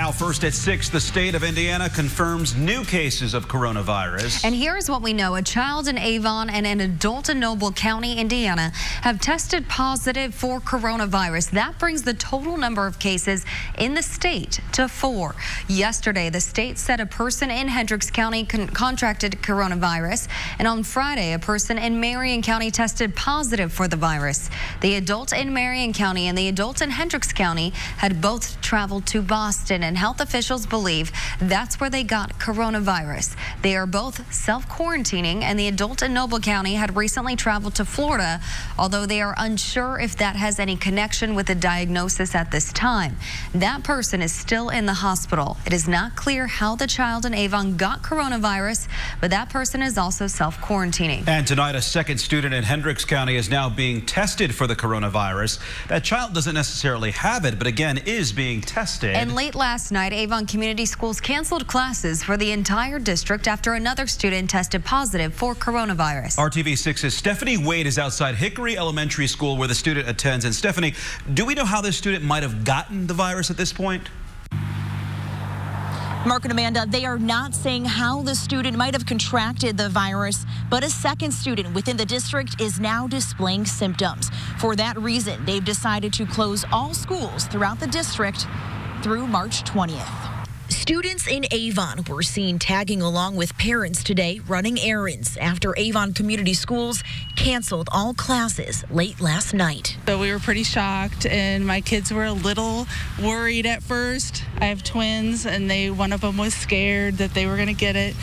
Now, first at 6, the state of Indiana confirms new cases of coronavirus. And here's what we know. A child in Avon and an adult in Noble County, Indiana, have tested positive for coronavirus. That brings the total number of cases in the state to 4. Yesterday, the state said a person in Hendricks County contracted coronavirus. And on Friday, a person in Marion County tested positive for the virus. The adult in Marion County and the adult in Hendricks County had both traveled to Boston, and health officials believe that's where they got coronavirus. They are both self-quarantining, and the adult in Noble County had recently traveled to Florida, although they are unsure if that has any connection with the diagnosis at this time. That person is still in the hospital. It is not clear how the child in Avon got coronavirus, but that person is also self-quarantining. And tonight, a second student in Hendricks County is now being tested for the coronavirus. That child doesn't necessarily have it, but again is being tested. And late last night, Avon Community Schools canceled classes for the entire district after another student tested positive for coronavirus. RTV6's Stephanie Wade is outside Hickory Elementary School where the student attends. And Stephanie, do we know how this student might have gotten the virus at this point? Mark and Amanda, they are not saying how the student might have contracted the virus, but a second student within the district is now displaying symptoms. For that reason, they've decided to close all schools throughout the district through March 20th. Students in Avon were seen tagging along with parents today running errands after Avon Community Schools canceled all classes late last night. So we were pretty shocked, and my kids were a little worried at first. I have twins, and one of them was scared that they were going to get it.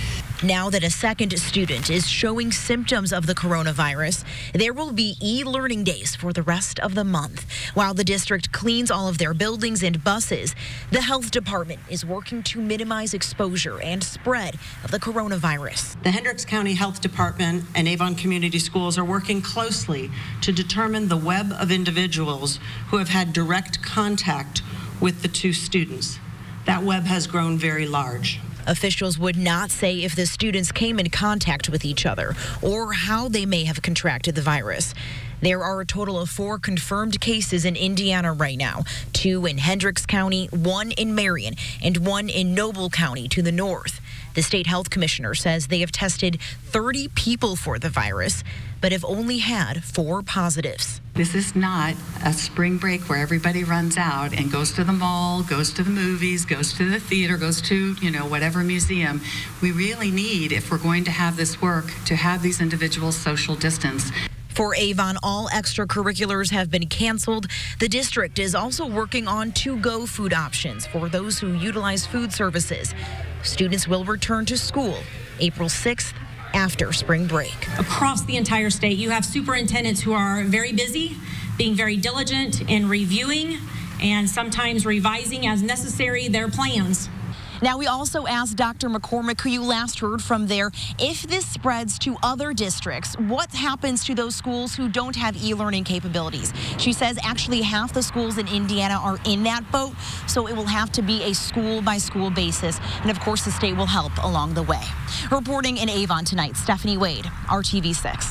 Now that a second student is showing symptoms of the coronavirus, there will be e-learning days for the rest of the month. While the district cleans all of their buildings and buses, the health department is working to minimize exposure and spread of the coronavirus. The Hendricks County Health Department and Avon Community Schools are working closely to determine the web of individuals who have had direct contact with the two students. That web has grown very large. Officials would not say if the students came in contact with each other or how they may have contracted the virus. There are a total of 4 confirmed cases in Indiana right now, 2 in Hendricks County, 1 in Marion, and 1 in Noble County to the north. The state health commissioner says they have tested 30 people for the virus, but have only had 4 positives. This is not a spring break where everybody runs out and goes to the mall, goes to the movies, goes to the theater, goes to, whatever museum. We really need, if we're going to have this work, to have these individuals social distance. For Avon, all extracurriculars have been canceled. The district is also working on to-go food options for those who utilize food services. Students will return to school April 6th after spring break. Across the entire state, you have superintendents who are very busy, being very diligent in reviewing and sometimes revising as necessary their plans. Now, we also asked Dr. McCormick, who you last heard from there, if this spreads to other districts, what happens to those schools who don't have e-learning capabilities? She says actually half the schools in Indiana are in that boat, so it will have to be a school-by-school basis. And, of course, the state will help along the way. Reporting in Avon tonight, Stephanie Wade, RTV6.